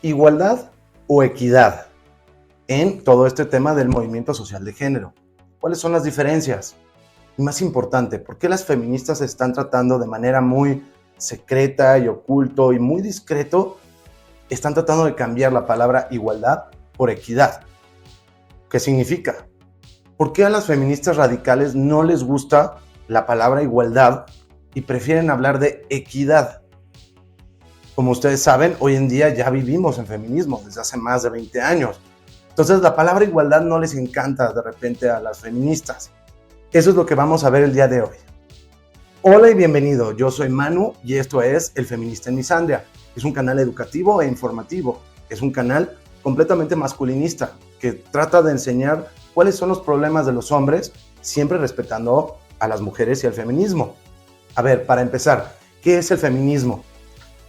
igualdad o equidad en todo este tema del movimiento social de género. ¿Cuáles son las diferencias? Y más importante, ¿por qué las feministas están tratando de manera muy secreta y oculto y muy discreto, están tratando de cambiar la palabra igualdad por equidad? ¿Qué significa? ¿Por qué a las feministas radicales no les gusta la palabra igualdad y prefieren hablar de equidad? Como ustedes saben, hoy en día ya vivimos en feminismo desde hace más de 20 años. Entonces la palabra igualdad no les encanta de repente a las feministas. Eso es lo que vamos a ver el día de hoy. Hola y bienvenido, yo soy Manu y esto es El Feminista en Misandria. Es un canal educativo e informativo. Es un canal completamente masculinista que trata de enseñar cuáles son los problemas de los hombres, siempre respetando a las mujeres y al feminismo. A ver, para empezar, ¿qué es el feminismo?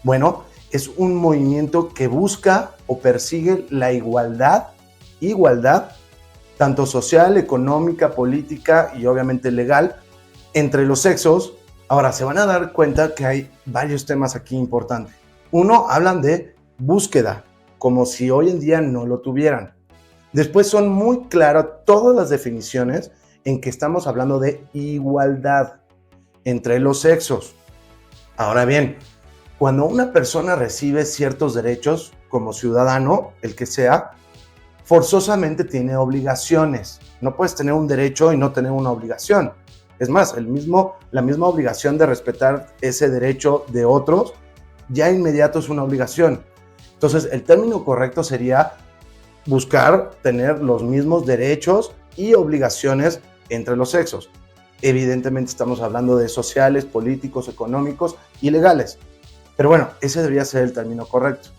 Bueno, es un movimiento que busca o persigue la igualdad, tanto social, económica, política y obviamente legal, entre los sexos. Ahora, se van a dar cuenta que hay varios temas aquí importantes. Uno, hablan de búsqueda, como si hoy en día no lo tuvieran. Después son muy claras todas las definiciones en que estamos hablando de igualdad entre los sexos. Ahora bien, cuando una persona recibe ciertos derechos como ciudadano, el que sea, forzosamente tiene obligaciones. No puedes tener un derecho y no tener una obligación. Es más, la misma obligación de respetar ese derecho de otros, ya inmediato es una obligación. Entonces, el término correcto sería buscar tener los mismos derechos y obligaciones entre los sexos. Evidentemente estamos hablando de sociales, políticos, económicos y legales. Pero bueno, ese debería ser el término correcto.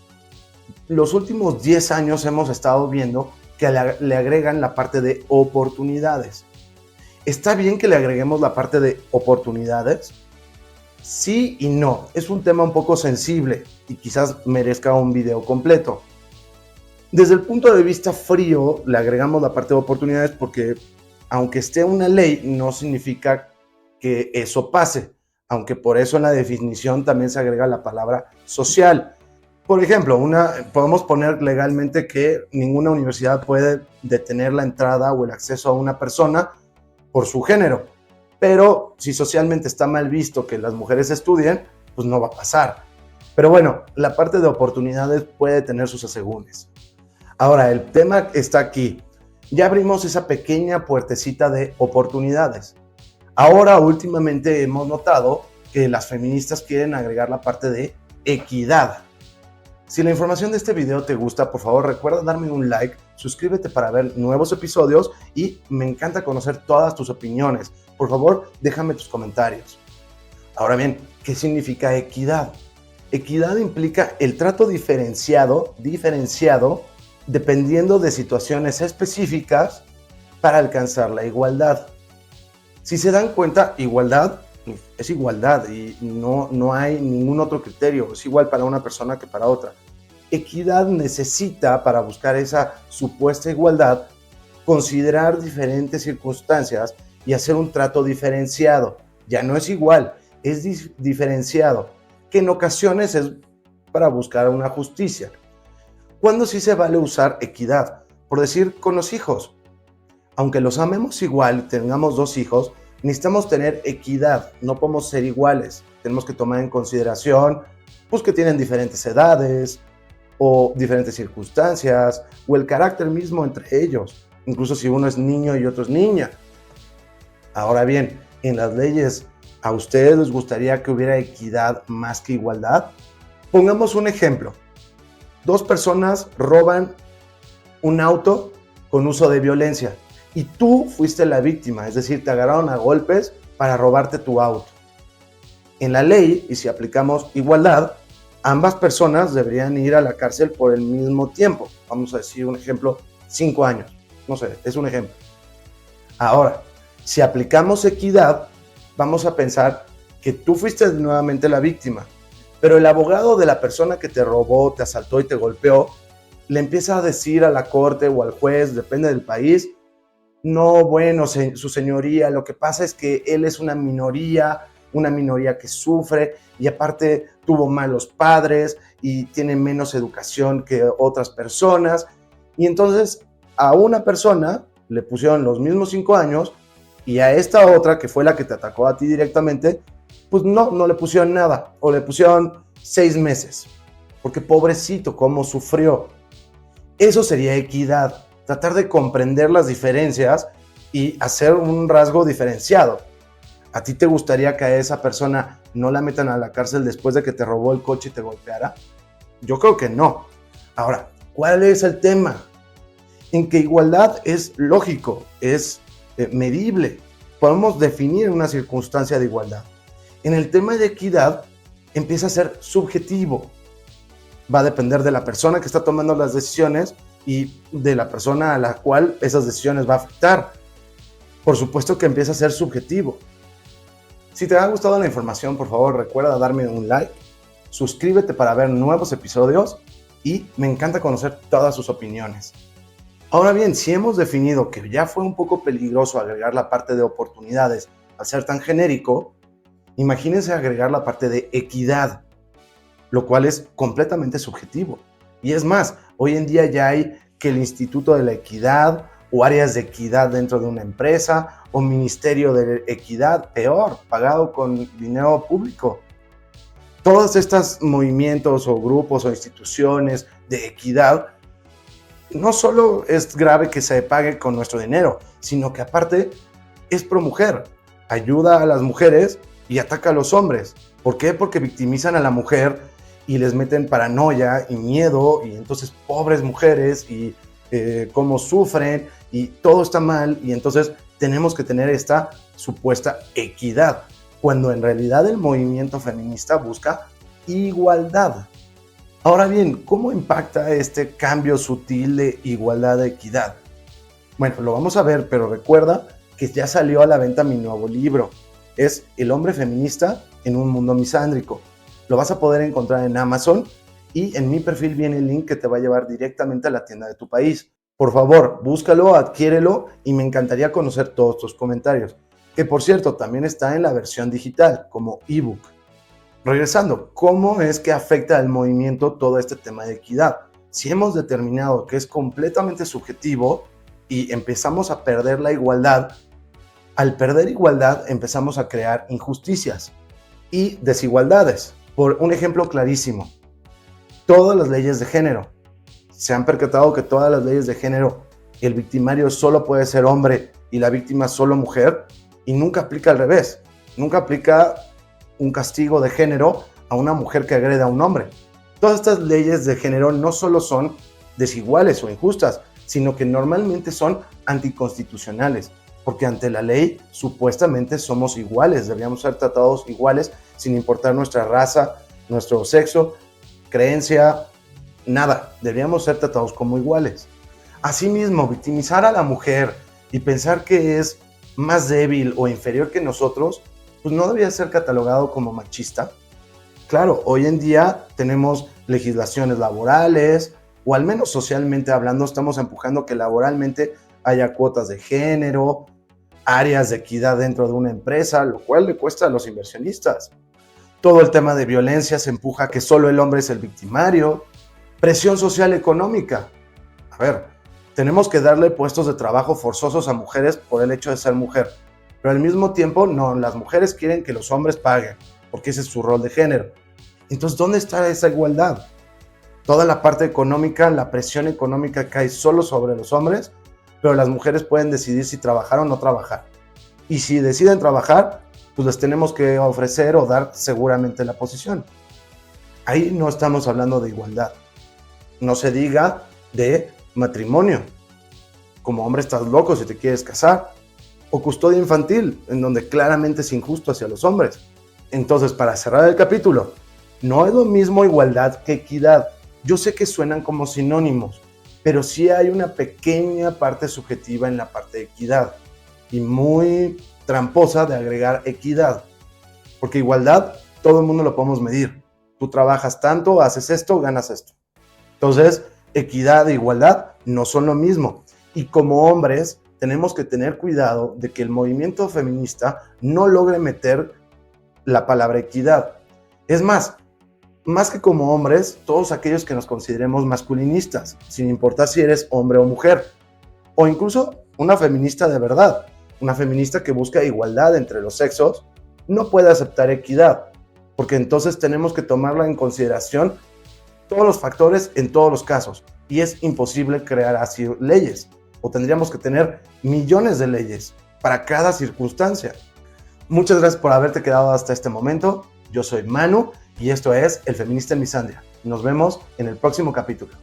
Los últimos 10 años hemos estado viendo que le agregan la parte de oportunidades. ¿Está bien que le agreguemos la parte de oportunidades? Sí y no. Es un tema un poco sensible y quizás merezca un video completo. Desde el punto de vista frío, le agregamos la parte de oportunidades porque aunque esté una ley, no significa que eso pase. Aunque por eso en la definición también se agrega la palabra social. Por ejemplo, podemos poner legalmente que ninguna universidad puede detener la entrada o el acceso a una persona por su género. Pero si socialmente está mal visto que las mujeres estudien, pues no va a pasar. Pero bueno, la parte de oportunidades puede tener sus asegúnes. Ahora, el tema está aquí. Ya abrimos esa pequeña puertecita de oportunidades. Ahora, últimamente hemos notado que las feministas quieren agregar la parte de equidad. Si la información de este video te gusta, por favor recuerda darme un like, suscríbete para ver nuevos episodios y me encanta conocer todas tus opiniones. Por favor, déjame tus comentarios. Ahora bien, ¿qué significa equidad? Equidad implica el trato diferenciado dependiendo de situaciones específicas para alcanzar la igualdad. Si se dan cuenta, igualdad es igualdad y no hay ningún otro criterio. Es igual para una persona que para otra. Equidad necesita, para buscar esa supuesta igualdad, considerar diferentes circunstancias y hacer un trato diferenciado. Ya no es igual, es diferenciado, que en ocasiones es para buscar una justicia. ¿Cuándo sí se vale usar equidad? Por decir, con los hijos. Aunque los amemos igual, tengamos 2 hijos, necesitamos tener equidad, no podemos ser iguales. Tenemos que tomar en consideración pues, que tienen diferentes edades o diferentes circunstancias o el carácter mismo entre ellos, incluso si uno es niño y otro es niña. Ahora bien, en las leyes, ¿a ustedes les gustaría que hubiera equidad más que igualdad? Pongamos un ejemplo. 2 personas roban un auto con uso de violencia y tú fuiste la víctima, es decir, te agarraron a golpes para robarte tu auto. En la ley, y si aplicamos igualdad, ambas personas deberían ir a la cárcel por el mismo tiempo. Vamos a decir un ejemplo, 5 años. No sé, es un ejemplo. Ahora, si aplicamos equidad, vamos a pensar que tú fuiste nuevamente la víctima, pero el abogado de la persona que te robó, te asaltó y te golpeó, le empieza a decir a la corte o al juez, depende del país, no, bueno, su señoría, lo que pasa es que él es una minoría una minoría que sufre y aparte tuvo malos padres y tiene menos educación que otras personas. Y entonces a una persona le pusieron los mismos 5 años y a esta otra, que fue la que te atacó a ti directamente, pues no le pusieron nada o le pusieron 6 meses. Porque pobrecito, cómo sufrió. Eso sería equidad, tratar de comprender las diferencias y hacer un rasgo diferenciado. ¿A ti te gustaría que a esa persona no la metan a la cárcel después de que te robó el coche y te golpeara? Yo creo que no. Ahora, ¿cuál es el tema? En que igualdad es lógico, es medible. Podemos definir una circunstancia de igualdad. En el tema de equidad empieza a ser subjetivo. Va a depender de la persona que está tomando las decisiones y de la persona a la cual esas decisiones va a afectar. Por supuesto que empieza a ser subjetivo. Si te ha gustado la información, por favor recuerda darme un like, suscríbete para ver nuevos episodios y me encanta conocer todas sus opiniones. Ahora bien, si hemos definido que ya fue un poco peligroso agregar la parte de oportunidades al ser tan genérico, imagínense agregar la parte de equidad, lo cual es completamente subjetivo. Y es más, hoy en día ya hay que el Instituto de la Equidad o áreas de equidad dentro de una empresa o Ministerio de Equidad, peor, pagado con dinero público. Todos estos movimientos o grupos o instituciones de equidad, no solo es grave que se pague con nuestro dinero, sino que aparte es pro mujer, ayuda a las mujeres y ataca a los hombres. ¿Por qué? Porque victimizan a la mujer y les meten paranoia y miedo y entonces pobres mujeres y cómo sufren y todo está mal y entonces tenemos que tener esta supuesta equidad, cuando en realidad el movimiento feminista busca igualdad. Ahora bien, ¿cómo impacta este cambio sutil de igualdad a equidad? Bueno, lo vamos a ver, pero recuerda que ya salió a la venta mi nuevo libro. Es El hombre feminista en un mundo misándrico. Lo vas a poder encontrar en Amazon y en mi perfil viene el link que te va a llevar directamente a la tienda de tu país. Por favor, búscalo, adquiérelo y me encantaría conocer todos tus comentarios. Que por cierto, también está en la versión digital como ebook. Regresando, ¿cómo es que afecta al movimiento todo este tema de equidad? Si hemos determinado que es completamente subjetivo y empezamos a perder la igualdad, al perder igualdad empezamos a crear injusticias y desigualdades. Por un ejemplo clarísimo, todas las leyes de género. ¿Se han percatado que todas las leyes de género, el victimario solo puede ser hombre y la víctima solo mujer? Y nunca aplica al revés. Nunca aplica un castigo de género a una mujer que agrede a un hombre. Todas estas leyes de género no solo son desiguales o injustas, sino que normalmente son anticonstitucionales, porque ante la ley supuestamente somos iguales, deberíamos ser tratados iguales sin importar nuestra raza, nuestro sexo, creencia, nada, deberíamos ser tratados como iguales. Asimismo, victimizar a la mujer y pensar que es más débil o inferior que nosotros, pues no debería ser catalogado como machista. Claro, hoy en día tenemos legislaciones laborales, o al menos socialmente hablando, estamos empujando que laboralmente haya cuotas de género, áreas de equidad dentro de una empresa, lo cual le cuesta a los inversionistas. Todo el tema de violencia se empuja a que solo el hombre es el victimario. Presión social económica. A ver, tenemos que darle puestos de trabajo forzosos a mujeres por el hecho de ser mujer. Pero al mismo tiempo, no, las mujeres quieren que los hombres paguen, porque ese es su rol de género. Entonces, ¿dónde está esa igualdad? Toda la parte económica, la presión económica cae solo sobre los hombres, pero las mujeres pueden decidir si trabajar o no trabajar. Y si deciden trabajar, pues les tenemos que ofrecer o dar seguramente la posición. Ahí no estamos hablando de igualdad. No se diga de matrimonio. Como hombre estás loco si te quieres casar. O custodia infantil, en donde claramente es injusto hacia los hombres. Entonces, para cerrar el capítulo, no es lo mismo igualdad que equidad. Yo sé que suenan como sinónimos, pero sí hay una pequeña parte subjetiva en la parte de equidad y muy tramposa de agregar equidad, porque igualdad todo el mundo lo podemos medir. Tú trabajas tanto, haces esto, ganas esto. Entonces, equidad e igualdad no son lo mismo. Y como hombres, tenemos que tener cuidado de que el movimiento feminista no logre meter la palabra equidad. Es más que como hombres, todos aquellos que nos consideremos masculinistas, sin importar si eres hombre o mujer, o incluso una feminista de verdad, una feminista que busca igualdad entre los sexos, no puede aceptar equidad, porque entonces tenemos que tomarla en consideración todos los factores en todos los casos, y es imposible crear así leyes, o tendríamos que tener millones de leyes para cada circunstancia. Muchas gracias por haberte quedado hasta este momento. Yo soy Manu y esto es El Feminista en Misandria. Nos vemos en el próximo capítulo.